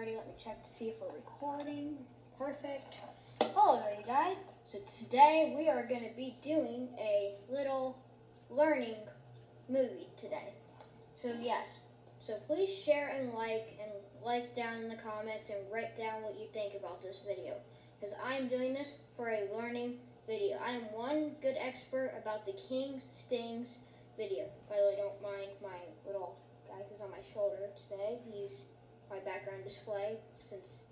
Alrighty, let me check to see if we're recording. Perfect. Hello there, you guys. So today we are going to be doing a little learning movie today. So yes, so please share and like down in the comments and write down what you think about this video. Because I am doing this for a learning video. I am one good expert about the King Stings video. By the way, don't mind my little guy who's on my shoulder today. He's my background display, since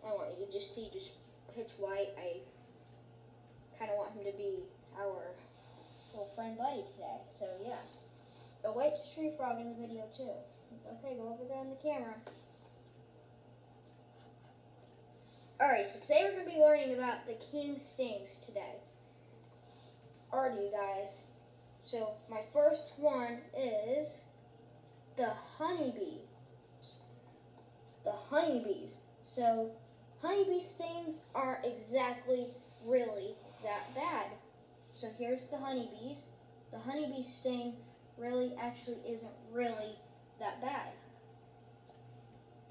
I want you to just see just pitch white. I kind of want him to be our little friend buddy today. So yeah. Oh wait, it's Tree Frog in the video too. Okay, go over there on the camera. Alright, so today we're going to be learning about the King Stings today. Alrighty, you guys. So my first one is the honeybee. The honeybees. So honeybee stings aren't exactly really that bad. So here's the honeybees. The honeybee sting really actually isn't really that bad.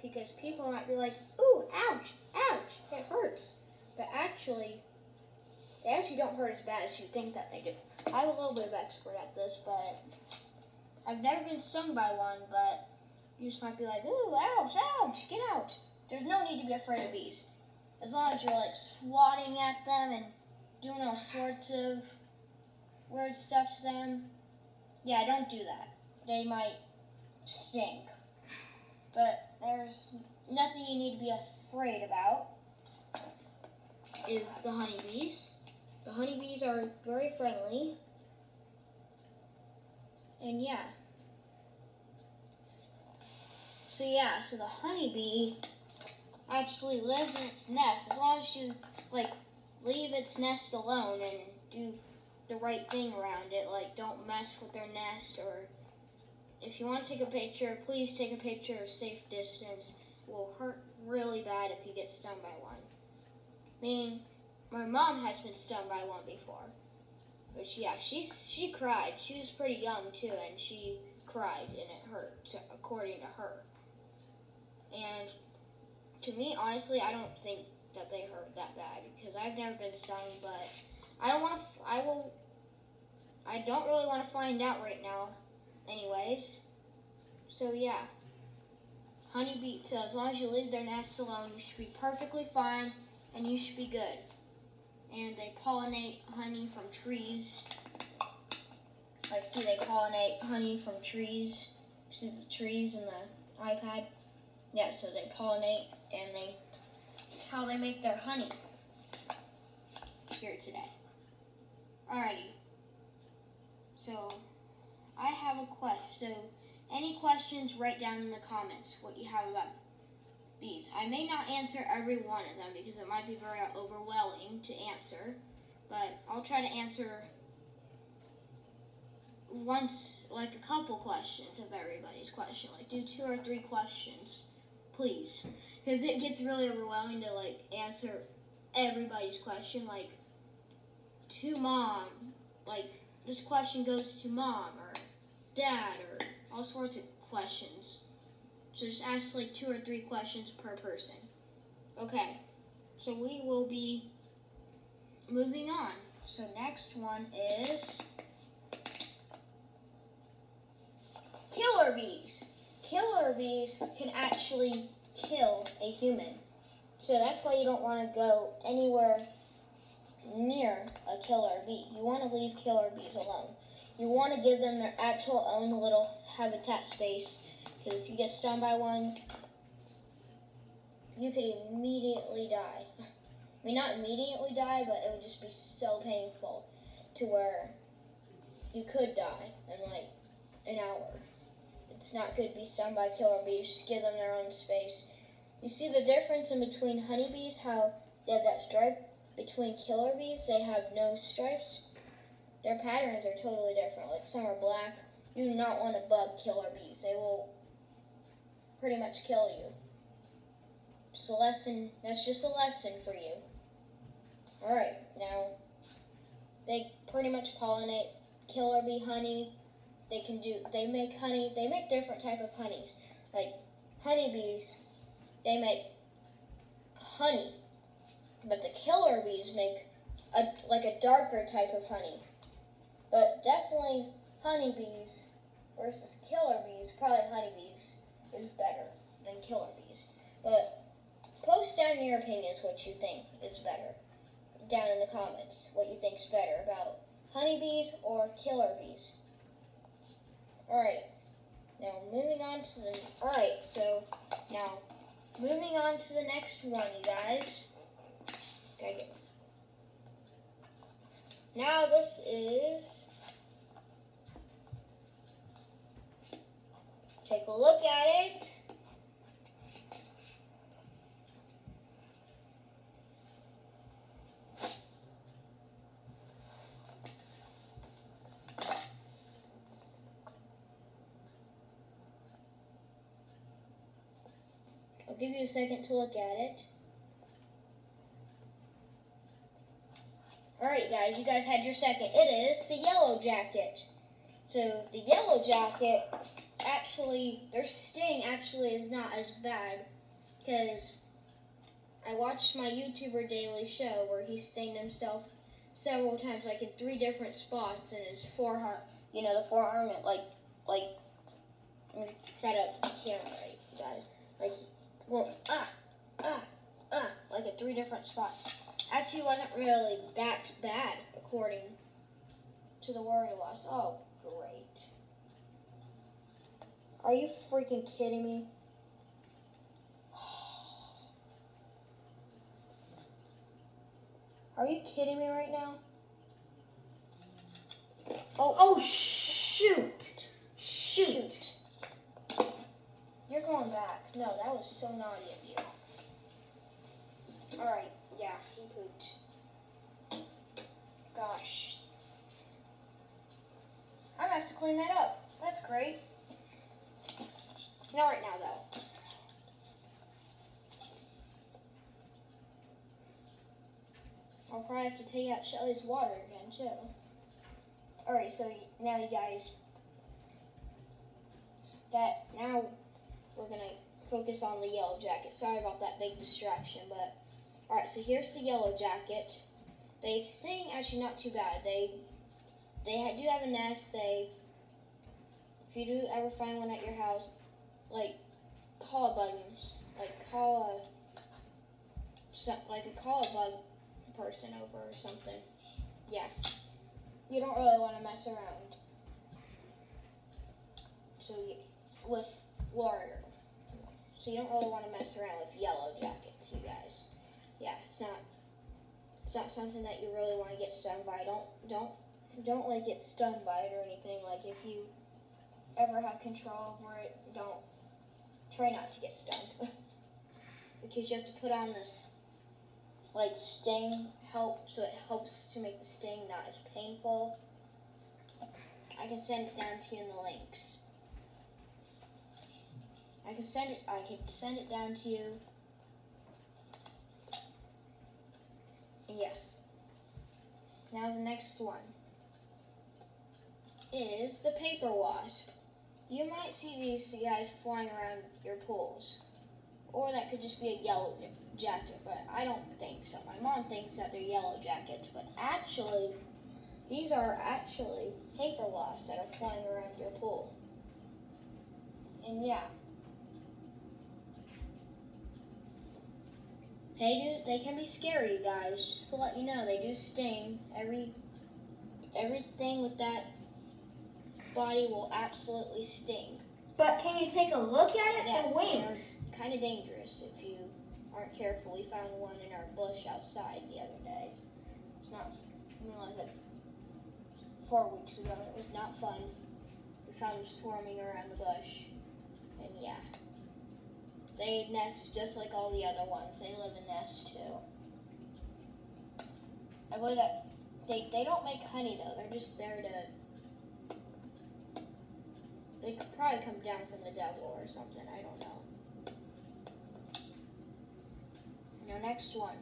Because people might be like, ooh, ouch, ouch, it hurts. But actually, they actually don't hurt as bad as you think that they do. I'm a little bit of expert at this, but I've never been stung by one, but you just might be like, ooh, ouch, ouch, get out. There's no need to be afraid of bees. As long as you're like swatting at them and doing all sorts of weird stuff to them. Yeah, don't do that. They might stink. But there's nothing you need to be afraid about is the honeybees. The honeybees are very friendly. And yeah. So the honeybee actually lives in its nest. As long as you, leave its nest alone and do the right thing around it. Don't mess with their nest, or if you want to take a picture, please take a picture of safe distance. It will hurt really bad if you get stung by one. I mean, my mom has been stung by one before. But yeah, she cried. She was pretty young too, and she cried, and it hurt, according to her. And to me, honestly, I don't think that they hurt that bad, because I've never been stung, but I don't really want to find out right now anyways. So yeah, honeybees, so as long as you leave their nests alone, you should be perfectly fine, and you should be good. And they pollinate honey from trees. See, they pollinate honey from trees. See the trees in the iPad? Yeah, so they pollinate, and that's how they make their honey here today. Alrighty. So, I have a question. So, any questions, write down in the comments what you have about bees. I may not answer every one of them because it might be very overwhelming to answer, but I'll try to answer a couple questions of everybody's question. Do 2 or 3 questions, please, because it gets really overwhelming to answer everybody's question. To mom, this question goes to mom or dad or all sorts of questions. So just ask 2 or 3 questions per person. Okay, so we will be moving on. So next one is killer bees. Killer bees can actually kill a human. So that's why you don't want to go anywhere near a killer bee. You want to leave killer bees alone. You want to give them their actual own little habitat space. Because if you get stung by one, you could immediately die. I mean, not immediately die, but it would just be so painful to where you could die in an hour. It's not good to be stung by killer bees. Just give them their own space. You see the difference in between honeybees, how they have that stripe? Between killer bees, they have no stripes. Their patterns are totally different. Some are black. You do not want to bug killer bees. They will pretty much kill you. Just a lesson. That's just a lesson for you. Alright, now, they pretty much pollinate killer bee honey. They make honey. They make different type of honeys. Honeybees they make honey, but the killer bees make like a darker type of honey. But definitely honeybees versus killer bees, probably honeybees is better than killer bees. But post down in your opinions what you think is better. Down in the comments what you think is better about honeybees or killer bees. Alright, now moving on to the next one, you guys. Now this is, take a look at it. I'll give you a second to look at it. Alright guys, you guys had your second. It is the yellow jacket. So the yellow jacket, actually, their sting actually is not as bad, because I watched my YouTuber Daily Show where he stinged himself several times, like in 3 different spots in his forearm. You know, the forearm, like, I'm gonna set up the camera right, guys. Like, well, like at 3 different spots. Actually, wasn't really that bad, according to the worry loss. Oh, great. Are you freaking kidding me? Are you kidding me right now? Oh, shoot. Shoot. You're going back. No, that was so naughty of you. Alright, yeah, he pooped. Gosh. I'm gonna have to clean that up. That's great. Not right now, though. I'll probably have to take out Shelly's water again, too. Alright, so now you guys, now we're going to focus on the yellow jacket. Sorry about that big distraction, but, alright, so here's the yellow jacket. They sting actually not too bad. They do have a nest. If you do ever find one at your house, like, call a bug person over or something. Yeah. You don't really want to mess around. With warrior. So you don't really want to mess around with yellow jackets, you guys. Yeah, it's not something that you really want to get stung by. Don't like get stung by it or anything. Like if you ever have control over it, try not to get stung. Because you have to put on this like sting so it helps to make the sting not as painful. I can send it down to you in the links. I can send it down to you. Yes. Now the next one is the paper wasp. You might see these guys flying around your pools. Or that could just be a yellow jacket, but I don't think so. My mom thinks that they're yellow jackets, but actually, these are actually paper wasps that are flying around your pool. And yeah. They can be scary, you guys. Just to let you know, they do sting. Everything with that body will absolutely sting. But can you take a look at it? Yes, the wings. They're kind of dangerous if you aren't careful. We found one in our bush outside the other day. It's not, like 4 weeks ago. It was not fun. We found them swarming around the bush. And yeah. They nest just like all the other ones. They live in nests too. I believe that they don't make honey though. They're just there to. They could probably come down from the devil or something. I don't know. Now next one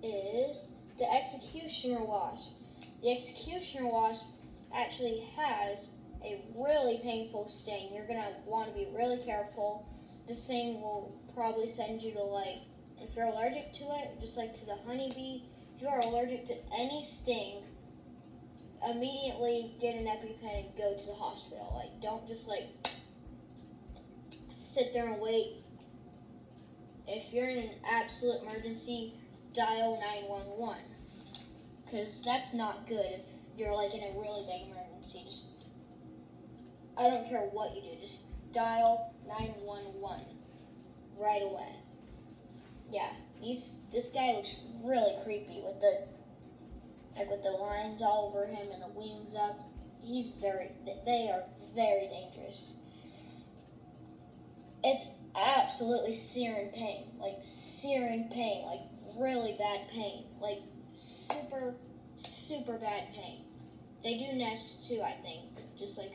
is the executioner wasp. The executioner wasp actually has a really painful sting. You're gonna want to be really careful. this thing will probably send you to, like, if you're allergic to it, just like to the honeybee, if you're allergic to any sting, immediately get an EpiPen and go to the hospital. Like, don't just, like, sit there and wait. If you're in an absolute emergency, dial 911. Because that's not good if you're, like, in a really big emergency. Just, I don't care what you do, just dial 911 right away. Yeah, this guy looks really creepy with the lines all over him and the wings up. They are very dangerous. It's absolutely searing pain, like really bad pain, like super, super bad pain. They do nest too, I think, just like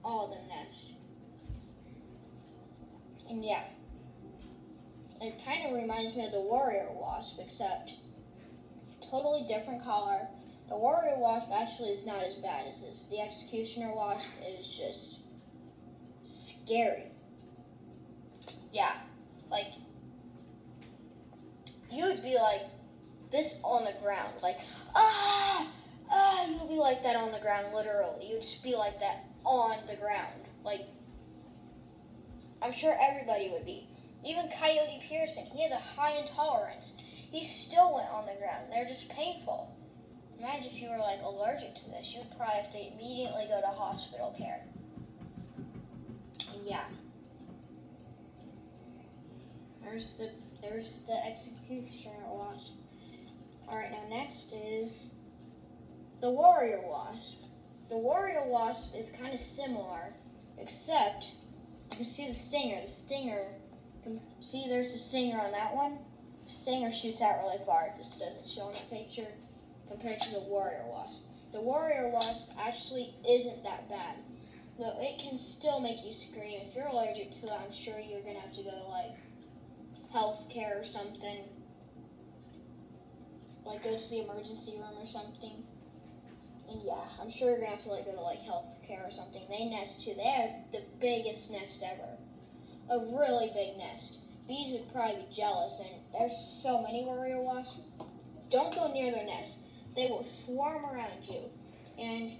all of them nest. And yeah, it kind of reminds me of the warrior wasp, except totally different color. The warrior wasp actually is not as bad as this. The executioner wasp is just scary. Yeah, like, you would be like this on the ground, like, you would be like that on the ground, literally. You would just be like that on the ground. Like, I'm sure everybody would be. Even Coyote Pearson, he has a high intolerance. He still went on the ground. They're just painful. Imagine if you were, like, allergic to this. You would probably have to immediately go to hospital care. And yeah. There's the executioner wasp. Alright, now next is the warrior wasp. The warrior wasp is kind of similar, except you can see the stinger. See, there's the stinger on that one. The stinger shoots out really far. This doesn't show in the picture compared to the warrior wasp. The warrior wasp actually isn't that bad, though it can still make you scream. If you're allergic to it, I'm sure you're going to have to go to, like, healthcare or something. Like, go to the emergency room or something. And yeah, I'm sure you're going to have to, like, go to, like, healthcare or something. They nest too. They have the biggest nest ever. A really big nest. Bees would probably be jealous, and there's so many warrior wasps. Don't go near their nest. They will swarm around you. And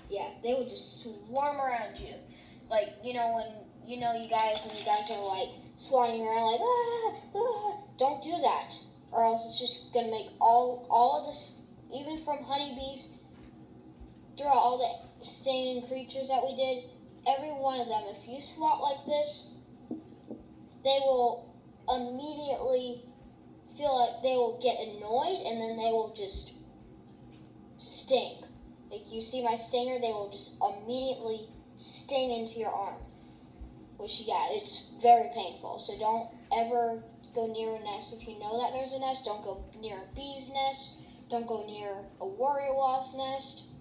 yeah, they will just swarm around you. Like, when you guys are like swarming around like, don't do that. Or else it's just gonna make all of this, even from honeybees, throughout all the stinging creatures that we did, every one of them, if you swat like this, they will immediately feel like they will get annoyed, and then they will just sting. Like, you see my stinger, they will just immediately sting into your arm. Which, yeah, it's very painful. So don't ever go near a nest. If you know that there's a nest, don't go near a bee's nest. Don't go near a warrior wasp nest.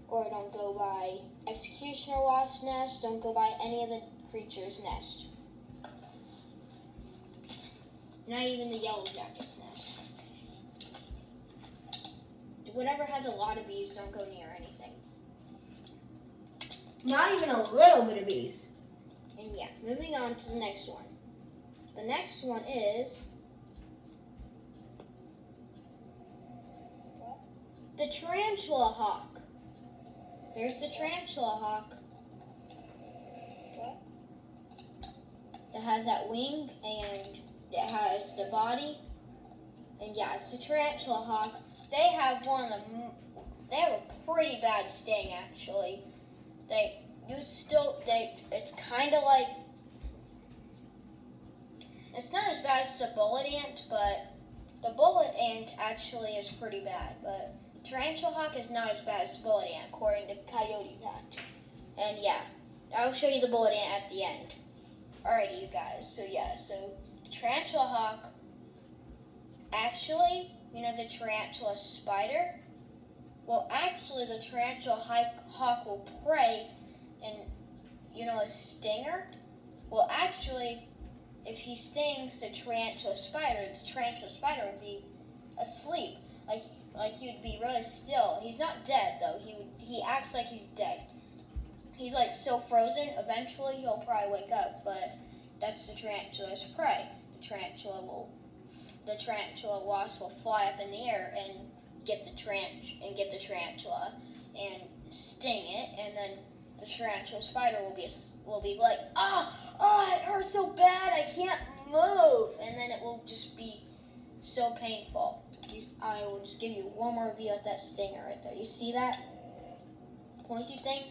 Or don't go by executioner wasp nest. Don't go by any of the creatures' nest. Not even the yellow jacket's nest. Whatever has a lot of bees, don't go near anything. Not even a little bit of bees. And yeah, moving on to the next one. The next one is the tarantula hawk. Here's the tarantula hawk. It has that wing and it has the body. And yeah, it's the tarantula hawk. They have they have a pretty bad sting, actually. It's kind of like, it's not as bad as the bullet ant, but the bullet ant actually is pretty bad. But the tarantula hawk is not as bad as the bullet ant, according to Coyote Pact. And yeah, I'll show you the bullet ant at the end. Alrighty, you guys. So yeah, so the tarantula hawk, actually, the tarantula spider? Well, actually, the tarantula hawk will prey, and, a stinger? Well, actually, if he stings the tarantula spider would be asleep. Like he would be really still. He's not dead, though. He acts like he's dead. he's like so frozen, eventually he'll probably wake up, but that's the tarantula's prey. The tarantula wasp will fly up in the air and get the tarantula and sting it, and then the tarantula spider will be like, it hurts so bad, I can't move, and then it will just be so painful. I will just give you one more view at that stinger right there. You see that pointy thing?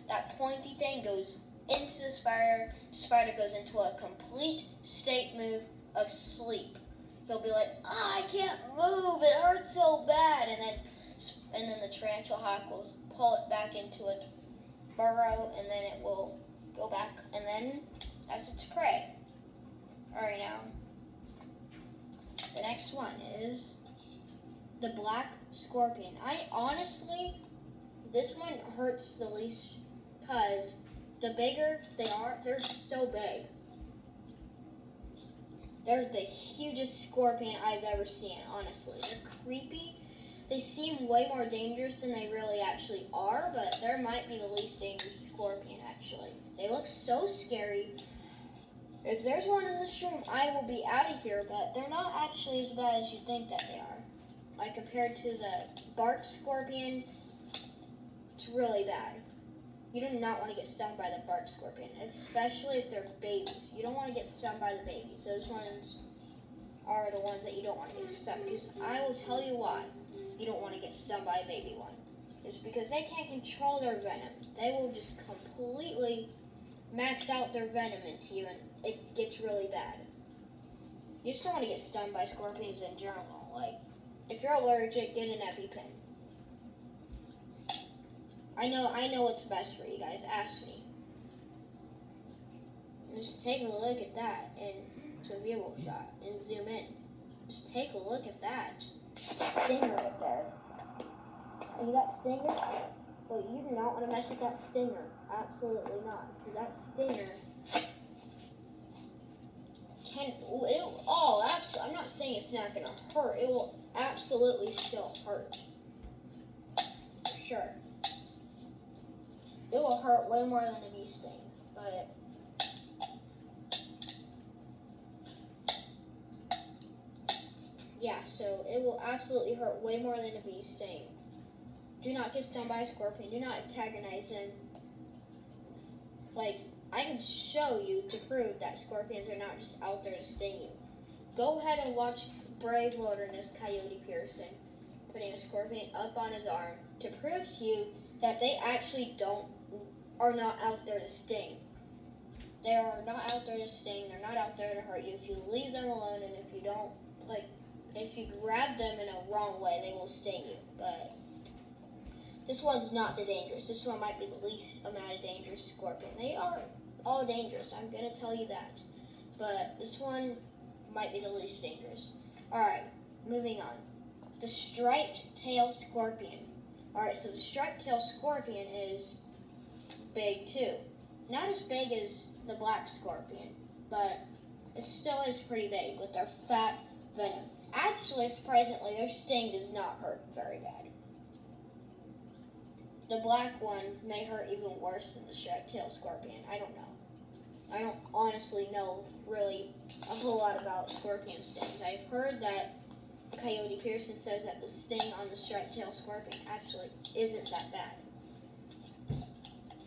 That pointy thing goes into the spider. The spider goes into a complete state move of sleep. He'll be like, I can't move, it hurts so bad, and then the tarantula hawk will pull it back into its burrow, and then it will go back, and then that's its prey. Alright, now, the next one is the black scorpion. This one hurts the least because the bigger they are, they're so big. They're the hugest scorpion I've ever seen, honestly. They're creepy. They seem way more dangerous than they really actually are, but they might be the least dangerous scorpion, actually. They look so scary. If there's one in the stream, I will be out of here, but they're not actually as bad as you think that they are. Like, compared to the bark scorpion, it's really bad. You do not want to get stung by the bark scorpion, especially if they're babies. You don't want to get stung by the babies. Those ones are the ones that you don't want to get stung, because I will tell you why you don't want to get stung by a baby one. It's because they can't control their venom. They will just completely max out their venom into you, and it gets really bad. You just don't want to get stung by scorpions in general. Like, if you're allergic, get an EpiPen. I know what's best for you guys. Ask me. Just take a look at that, and it's a view shot, and zoom in. Just take a look at that stinger right there. See that stinger? Well, you do not want to mess with that stinger. Absolutely not. Because that stinger I'm not saying it's not going to hurt. It will absolutely still hurt. For sure. It will hurt way more than a bee sting, but yeah, so it will absolutely hurt way more than a bee sting. Do not get stung by a scorpion. Do not antagonize them. Like, I can show you to prove that scorpions are not just out there to sting you. Go ahead and watch Brave Wilderness Coyote Pearson putting a scorpion up on his arm to prove to you that they actually are not out there to sting. They are not out there to sting. They're not out there to hurt you. If you leave them alone, and if you don't, if you grab them in a wrong way, they will sting you. But this one's not the dangerous. This one might be the least amount of dangerous scorpion. They are all dangerous, I'm going to tell you that. But this one might be the least dangerous. Alright, moving on. The striped-tailed scorpion. Alright, so the striped-tailed scorpion is big too. Not as big as the black scorpion, but it still is pretty big with their fat venom. Actually, surprisingly, their sting does not hurt very bad. The black one may hurt even worse than the striped-tailed scorpion. I don't know. I don't honestly know really a whole lot about scorpion stings. I've heard that Coyote Pearson says that the sting on the striped-tailed scorpion actually isn't that bad.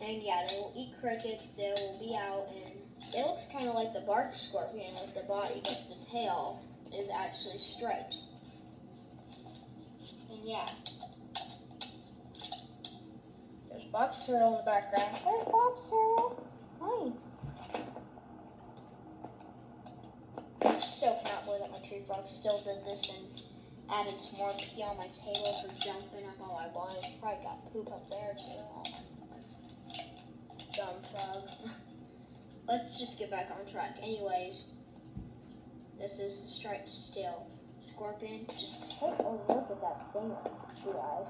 And yeah, they will eat crickets, they will be out, and it looks kind of like the bark scorpion with the body, but the tail is actually striped. And yeah. There's Box Turtle in the background. There's Box Turtle. Hi. I still cannot believe that my tree frog still did this and added some more pee on my table for jumping up on my balls. Probably got poop up there too. Oh my God. Dumb frog. Let's just get back on track. Anyways, this is the striped-tailed scorpion. Just take a look at that stinger, you guys.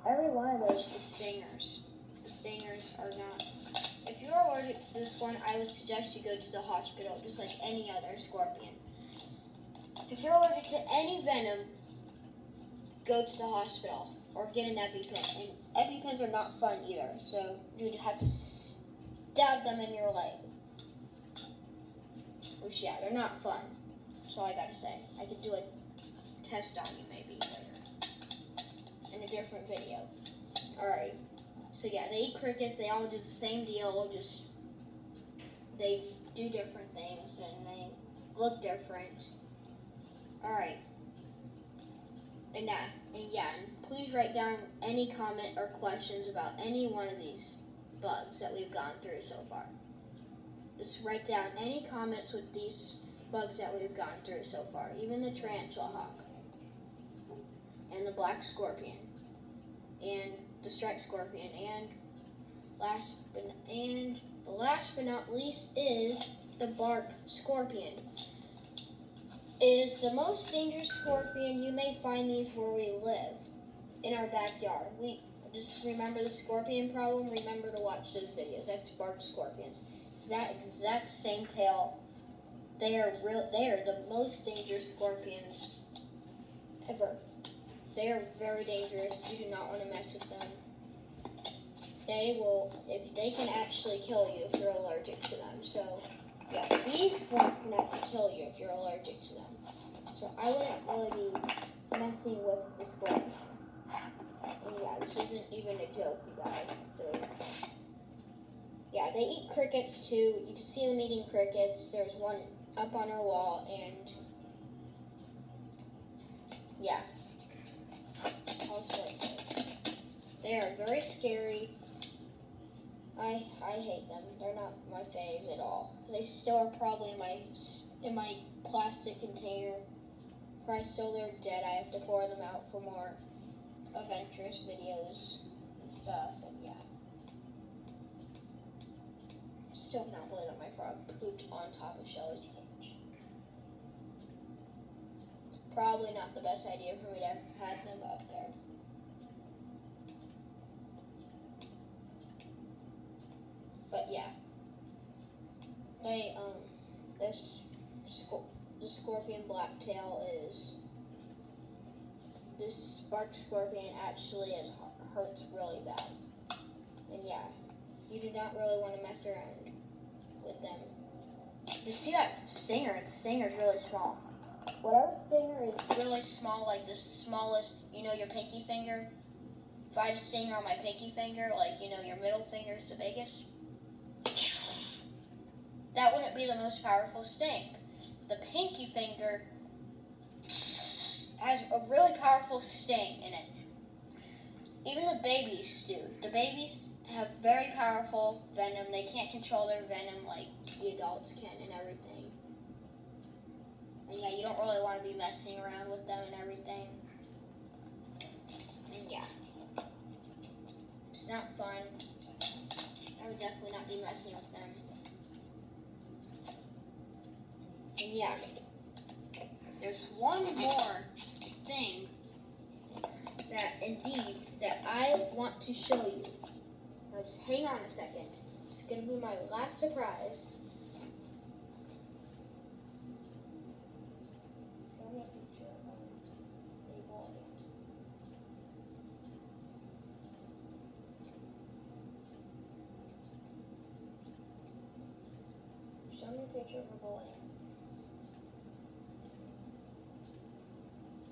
Every one of those is stingers. The stingers are not. If you're allergic to this one, I would suggest you go to the hospital, just like any other scorpion. If you're allergic to any venom, go to the hospital or get an EpiPen. And EpiPens are not fun either, so you'd have to stab them in your leg. Which, yeah, they're not fun. That's all I gotta say. I could do a test on you maybe later in a different video. Alright, so yeah, they eat crickets. They all do the same deal, just they do different things and they look different. Alright. And please write down any comment or questions about any one of these bugs that we've gone through so far. Just write down any comments with these bugs that we've gone through so far, even the tarantula hawk, and the black scorpion, and the striped scorpion, and the last but not least is the bark scorpion. It is the most dangerous scorpion. You may find these where we live, in our backyard. We just remember the scorpion problem. Remember to watch those videos. That's bark scorpions. It's that exact same tail. They are the most dangerous scorpions ever. They are very dangerous. You do not want to mess with them. They can actually kill you if you're allergic to them. So, yeah, these ones can actually kill you if you're allergic to them. So I wouldn't really be messing with the scorpion. And yeah, this isn't even a joke, you guys. So, yeah, they eat crickets too. You can see them eating crickets. There's one up on our wall, and yeah. They are very scary. I hate them. They're not my fave at all. They still are probably in my plastic container. Probably still they're dead. I have to pour them out for more adventurous videos and stuff. And yeah. Still cannot believe that my frog pooped on top of Shelly's cage. Probably not the best idea for me to have had them up there. But yeah, the scorpion blacktail this bark scorpion actually hurts really bad. And yeah, you do not really want to mess around with them. You see that stinger? The stinger is really small. Whatever stinger is really small, like the smallest, your pinky finger. If I had a stinger on my pinky finger, like, your middle finger is the biggest, that wouldn't be the most powerful sting. The pinky finger has a really powerful sting in it. Even the babies do. The babies have very powerful venom. They can't control their venom like the adults can and everything. And yeah, you don't really want to be messing around with them and everything. And yeah, it's not fun. I would definitely not be messing with them. And yeah, there's one more thing that I want to show you. Now just hang on a second. It's going to be my last surprise. Show me a picture of a ball ant. Show me a picture of a ball ant.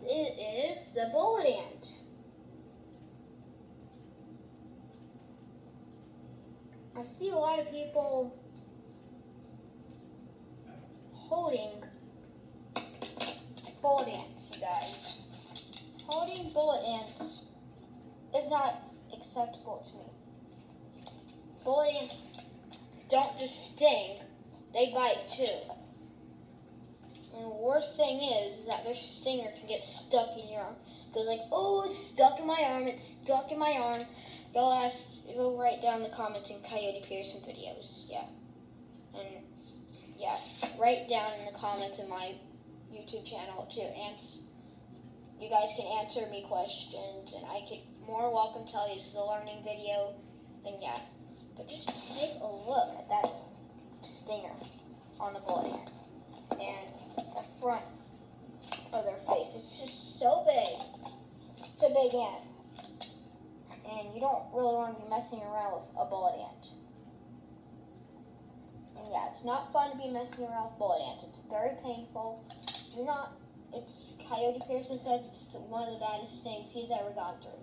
It is the bullet ant. I see a lot of people holding bullet ants, you guys. Holding bullet ants is not acceptable to me. Bullet ants don't just sting, they bite too. And the worst thing is that their stinger can get stuck in your arm. It goes like, oh, it's stuck in my arm, it's stuck in my arm. Go write down the comments in Coyote Pearson videos, yeah. And yeah, write down in the comments in my YouTube channel too. And you guys can answer me questions, and I could more welcome tell you this is a learning video. And yeah, but just take a look at that stinger on the bullet ant. And the front of their face. It's just so big. It's a big ant. And you don't if you're messing around with a bullet ant. And yeah, it's not fun to be messing around with bullet ants. It's very painful. Coyote Pearson says it's one of the baddest stings he's ever gone through.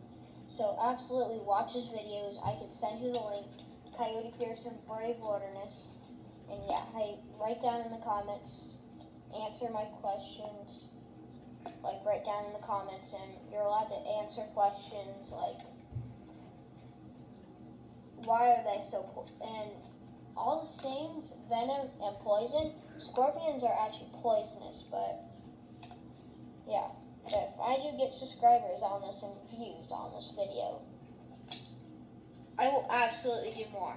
So absolutely watch his videos. I can send you the link. Coyote Pearson, Brave Wilderness. And yeah, hey, write down in the comments, answer my questions. Like, write down in the comments, and you're allowed to answer questions like, why are they so and all the stings, venom, and poison, scorpions are actually poisonous, but yeah. If I do get subscribers on this and views on this video, I will absolutely do more.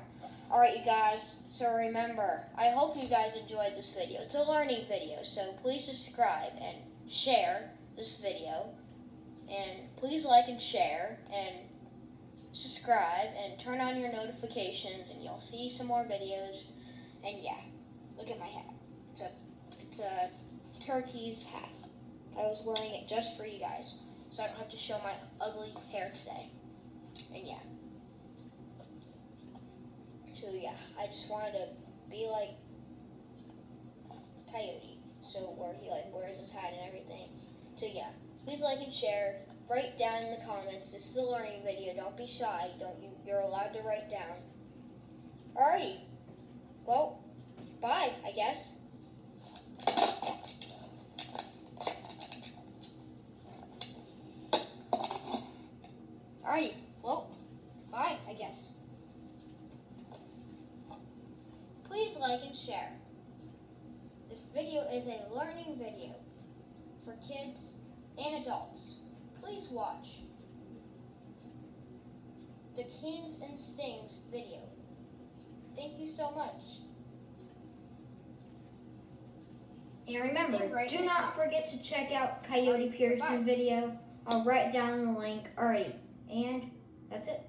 Alright, you guys, so remember, I hope you guys enjoyed this video. It's a learning video, so please subscribe and share this video. And please like and share and subscribe and turn on your notifications, and you'll see some more videos. And yeah, look at my hat. It's a turkey's hat. I was wearing it just for you guys, so I don't have to show my ugly hair today. And yeah. So yeah, I just wanted to be like Coyote. So where he like wears his hat and everything. So yeah, please like and share. Write down in the comments. This is a learning video. Don't be shy. You're allowed to write down. Alrighty. Well, bye, I guess. Alrighty. Well, bye, I guess. Please like and share. This video is a learning video for kids and adults. Please watch the Keens and Stings video. Thank you so much. And remember, do not forget to check out Coyote Pearson Bye. video. I'll write down the link already. And that's it.